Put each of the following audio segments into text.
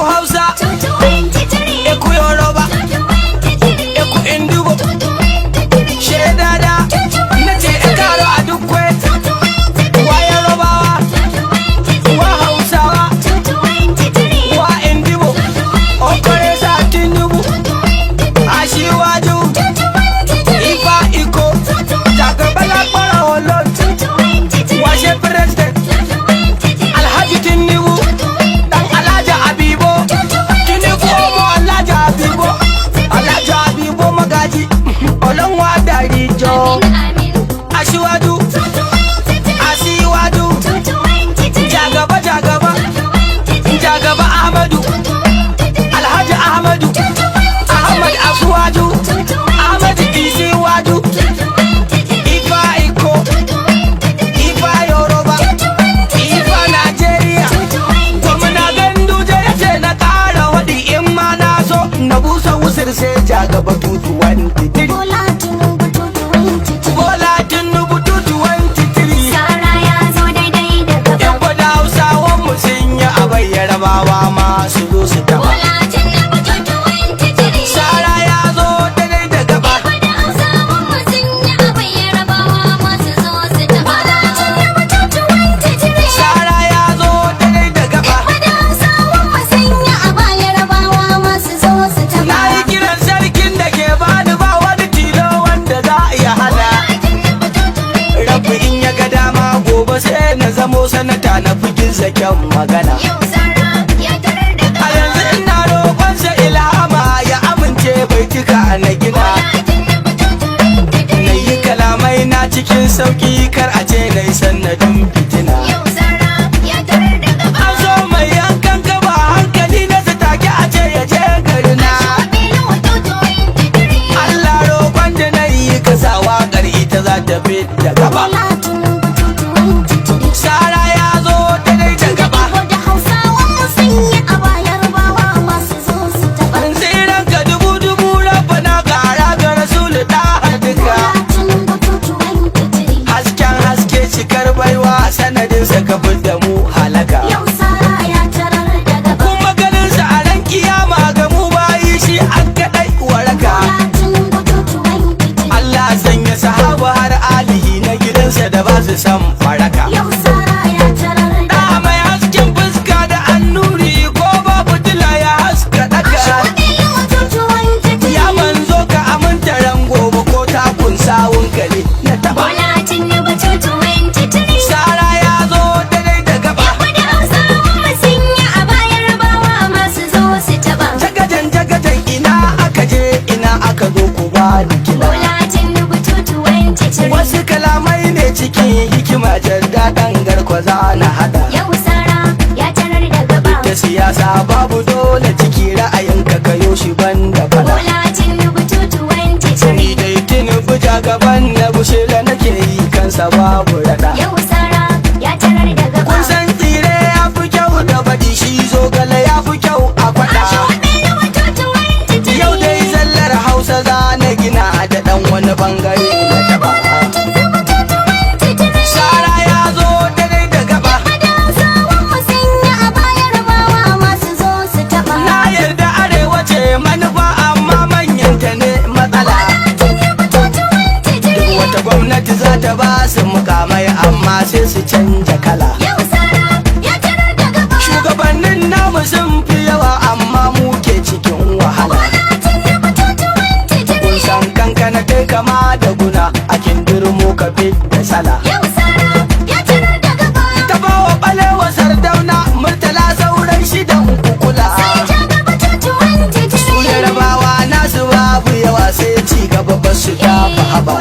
Eku Hausa, Eku Yoruba, Eku Indigo, Shedada, nace Ekaro a Dukwe, wa Yorubawa, wa Hausawa, wa Indigo, Okoresa Tinubu, Asiwaju, Ifa Iko, Jagabala Para Olot, Washe President, Alhaji Tinubu, Dan Alhaji Abibo, Tinubu Omo Alhaji Abibo, Alhaji Abibo Magaji, Olonwa Darijo, Asiwaju, Asiwaju, Jagaba Jagaba, Jagaba Ahmadu, Alhaji Ahmadu, Ahmad Asiwaju, Ahmad Isiwaju, Ifa Iko, Ifa Yoruba, Ifa Nigeria, gwamna Ganduje ya ce na ƙara waɗi in ma na so na busa wusir sai Jagaba 223. Bola Tinubu 223. Yan gwada Hausawan mu sun yi a bayyana bawa masu zo su taba. Sara ya zo daidai da gaba. Sara ya zo daidai da gaba. Na yi kiran sarkin da ke bani ba wani tilo wanda za a iya hana. Rabbi in ya ga dama gobe sai na zamo sanata na fi zaken magana. A yanzu ina roƙonsa ilhama ya amince bai cika na gina. Na yi kalamai na cikin sauƙi kar a ce na yi sannadin fitina. An so mai yankan gaba hankali na su take a ce ya je garina. Allah roƙon da na yi kasa waƙar ita za ta fi da gaba. Sara ya zo daidai da gaba. Tsiran ka dubu rabana ƙara ga Rasulu da duka. Hasken haske cikar baiwa sanadinsa ka da mu halaka. Kuma ganinsa a ran kiyama ga mu bayi shi an kaɗai waraka. Allah sanya sahaba har alihi na gidansa da ba su san faraka. Da mai hasken fuska da annuri ko babu tila ya haska ɗaka. Ya manzo ka aminta ran gobe ko takun sawun kare na taba. Sara ya zo daidai da gaba. Jagajan ina aka je ina aka zo ku ba ni kila. Wasu kalamai ne cikin hikima jaddadan garkwaza na hada. Da siyasa babu dole ciki ra'ayinka kayo shi banda fada. Ni dai Tinubu jagaban na bushela nake yi kansa babu rada. Kun san tsire ya fi kyau da baɗi shi zogale ya fi kyau a faɗa. Yau dai zallar Hausa za na gina da ɗan wani bangare na taba. Sara ya zo daidai da gaba. Na yarda arewa ce manufa amma manyanta ne matsala. Duk wata gwamnati za ta ba su mukamai amma sai su canja kala. Shugabannin namu sun fi yawa amma mu ke cikin wahala. Kun san kankana kai kama da guna a kindirmo ka fi da sala. Ta bawa ɓalewa Sardauna Murtala sauran shidan kukula. Su Yarabawa nasu babu yawa sai ci gaba ba su dafa haba.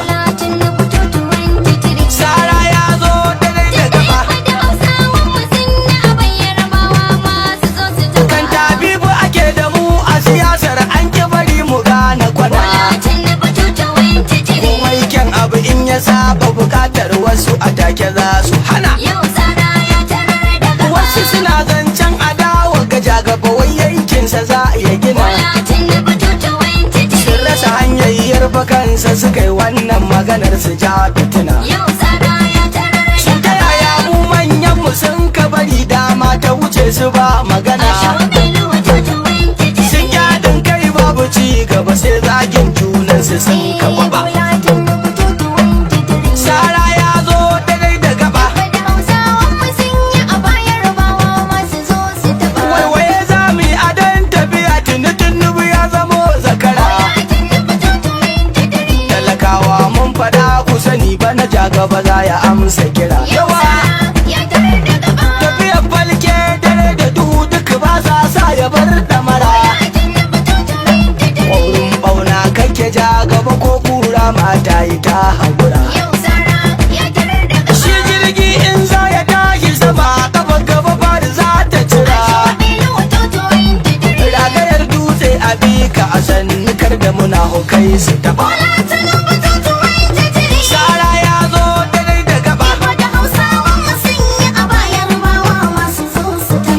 Sara ya zo daidai da gaba. Kan tabibu ake da mu a siyasar an ki bari mu gane kwana. Komai kyan abu in ya saba bukatar wasu a take za su hana. Wasu suna zancen adawa ga jagaba wai yankinsa za ya gina. Sun rasa hanyar yarfa kansa suka yi wannan maganar su ja fitina. Sun ta yaya mu manyan mu sun ka bari dama ta wuce su ba magana. gaba sai zagin junansu sun kafa ba. Sara ya zo daidai da gaba. Waiwaye za mu yi adon tafiya tuni Tinubu ya zamo zakara. Talakawa mun faɗa ku sani bana ja gaba za ya amsa kira. Yawa tafiyar falke dare da duhu duk ba sa sa ya bar damara. Ƙwaurin ɓauna kake ja gaba ko kura mata yi ta haƙura. Shi jirgi in za ya tashi sama kafa gaba fari za ta cira. Ragayar dutse a bi ka a sannu kar da muna hukai su taɓa. Sara ya zo daidai da gaba.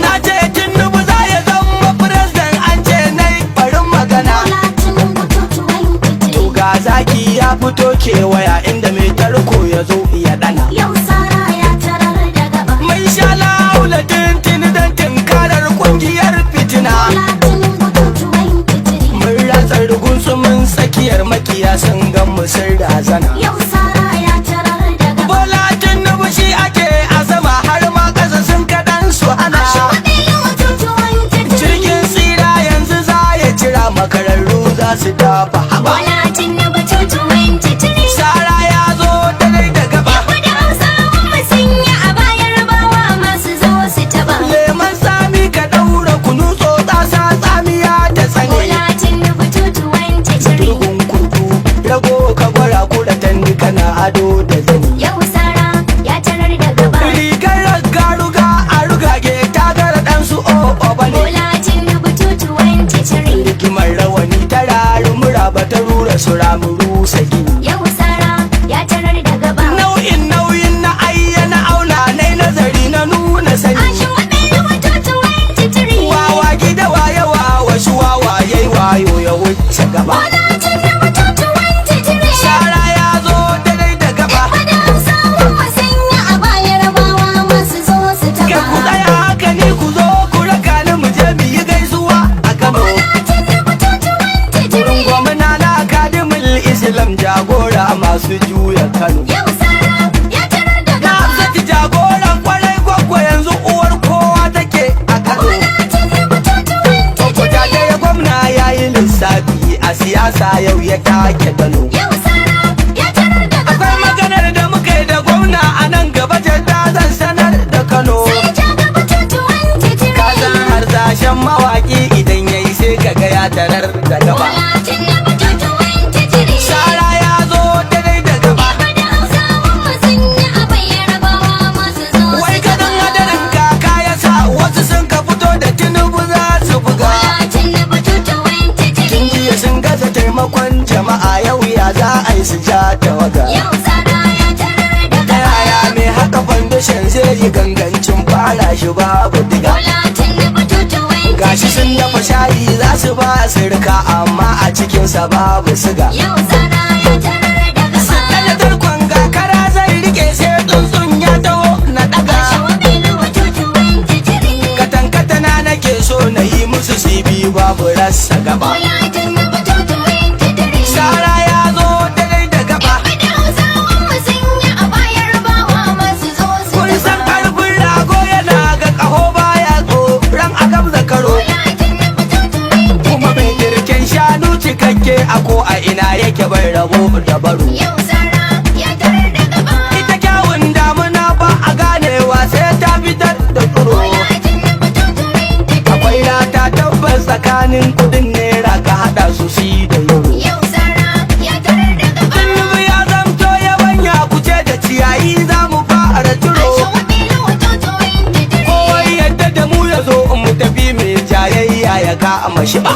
Na ce Tinubu za ya zama firistan an ce nai barin magana. To ga zaki ya fito kewaya inda mai tarko ya zo ya ɗana. Mai sha laula tintini don tinkarar ƙungiyar fitina. Mun ratsa rugunsu mun tsakiyar makiya sun gan mu sun razana. Bola Tinubu shi ake a sama har ma ƙasa sun kaɗan su hana. Jirgin tsira yanzu za ya cira makararru za su dafa haba. Sara ya zo daidai da gaba. Leman tsami ka ɗaura kunu tsotsa sa tsamiya ta tsane. Turgun kurku rago ka gwara kura tandi kana ado da zani. Rigar ragga a rugage ta gara ɗansu o'o bane. Rigimar rawani ta raru muraba ta rura su ramuru sagini. Nau'in nauyin na ayyana auna nai nazari na nuna sani. Wawa gida waye wawa shi wawa yayi wayo ya wuce gaba. Sara ya zo daidai da gaba. Kai ku tsaya haka ni ku zo ku raka ni mu je mu yi gaisuwa a Kano. Gwamna na Akademil Islam jagora masu juya Kano. Na Hafsatu jagoran kwarai gwaggo yanzu uwar kowa take a Kano. Gwaggo ta ya gwamna ya yi lissafi a siyasa yau ya take Kano. Akwai maganar da muka yi da gwamna a nan gaba jadda zan sanar da Kano. Ka san harsashen mawaƙi idan ya yi sai kaga ya tarar da gaba. Sara ya zo daidai da gaba. Wai gadon hadarin kaka ya sa wasu sun ka fito da Tinubu za su buga. Tun jiya sun gaza taimakon jama'a yau ya za a yi su ja tawaga. Ta yaya mai haka foundation zai yi gangancin fara shi babu diga. Gashi sun dafa shayi za su ba sirka amma a cikinsa babu siga. Ɗaya tarkon gakara zai rike sai tsuntsun ya taho na ɗaga. Katankatana nake so na yi musu sibi babu rassa gaba. Sara ya zo daidai da gaba. Kun san ƙarfin rago yana ga ƙaho baya tsoron a gabza karo. Kuma mai girken shanu cikakke a ko a ina yake bai rabo da baro. Ita kyawun damuna ba a ganewa sai ta fitar da tsoro. Akwai rata tabbas tsakanin kudin naira ka haɗa su si da euro. Tinubu ya zamto yabanya kuce da ciyayi za mu fara turo. Kowai yadda da mu ya zo mu tafi mai jayayya ya ka mashi ba.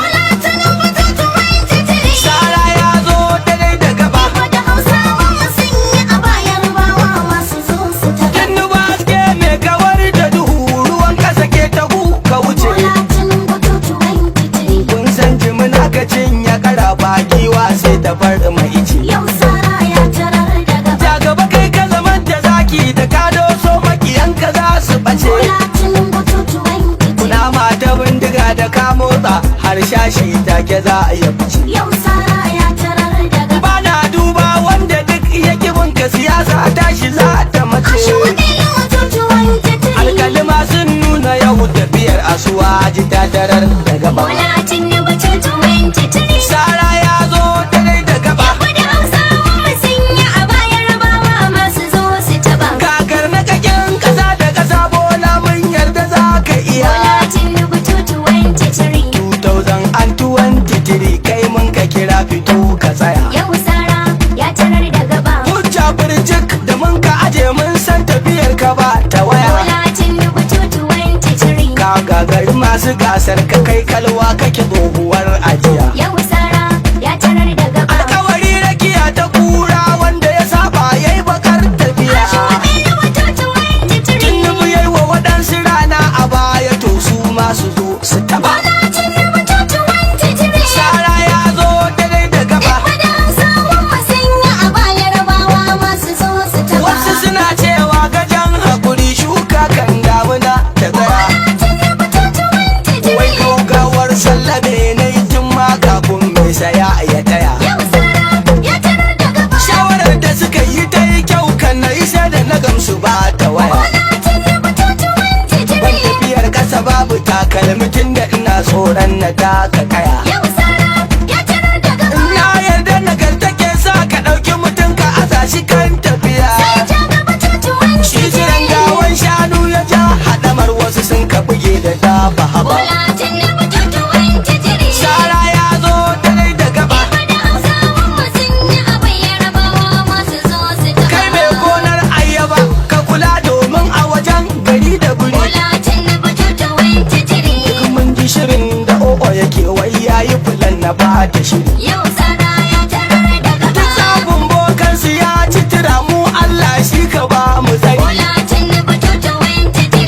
Sara ya zo daidai da gaba. Tinubu haske mai kawar da duhu ruwan kasa ke tagu ka wuce. Kun san jimina ka cinya kara giwa sai ta farɗi mai ice. Ja gaba kai ka zaman da zaki da ka doso makiyanka za su ɓace. Kuna mata bindiga da ka motsa har shashi take za a yi fice. masu gasar ka kai kalwa kake tsohuwar ajiya. Yau sara ya tarar da gaba. Alkawari rakiya ta kura wanda ya saba yayi bakar tafiya. Tinubu yayi wa waɗansu rana a baya to su masu zo su taba. Sara ya zo daidai da gaba. Wasu suna cewa gajen hakuri shuka kan damuna ta tsaya. Wai gaugawar sallame na yi tun ma kafin mai saya ya taya. Shawarar da suka yi ta yi kyau kan na isa da na gamsu ba ta waya. Ban tafiyar kasa babu takalmi tun da ina tsoron na taka kaya. Na yarda nagarta ke sa ka ɗauki mutum ka aza shi kan tafiya. Shi jiran gawan shanu ya ja haɗamar wasu sun ka buge da dafa haba. Sara ya zo dare da gaba. Kai mai gonar ayyaba ka kula domin a wajen gari da guri. Duk mun ji shirin da o'o yake wai yayi fulan na ba ta shiri. Duk sabon bokansu ya ci tura mu Allah shi ka ba mu tsari.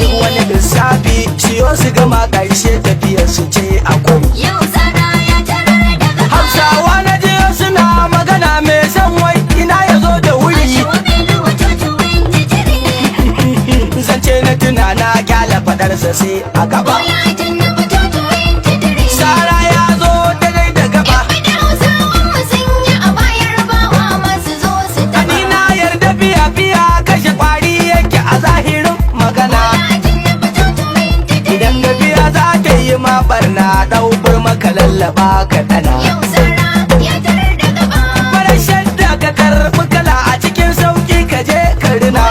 Duk wani lissafi ciyo su gama ƙarshe tafiyar su ce akwai. Hausawa na je suna magana mai san wai ina ya zo da wuri. Zance na tuna na kyala faɗarsa sai a gaba. Sara ya zo daidai da gaba. Ani na yarda biya kashe kwari yake a zahirin magana. Idan da biya za ta yi ma barna ɗaukar maka lallaba ka ɗana. Farar shadda ka karɓi kala a cikin sauƙi ka je ka rina.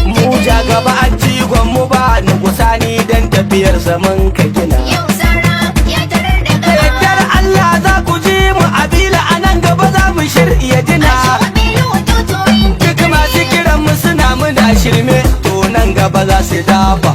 Mu ja gaba an jigon mu ba ni kusani don tafiyar zaman ka gina. Da yardar Allah za ku ji mu abila a nan gaba za mu shirya dina. Duk masu kiran mu suna muna shirme to nan gaba za su dafa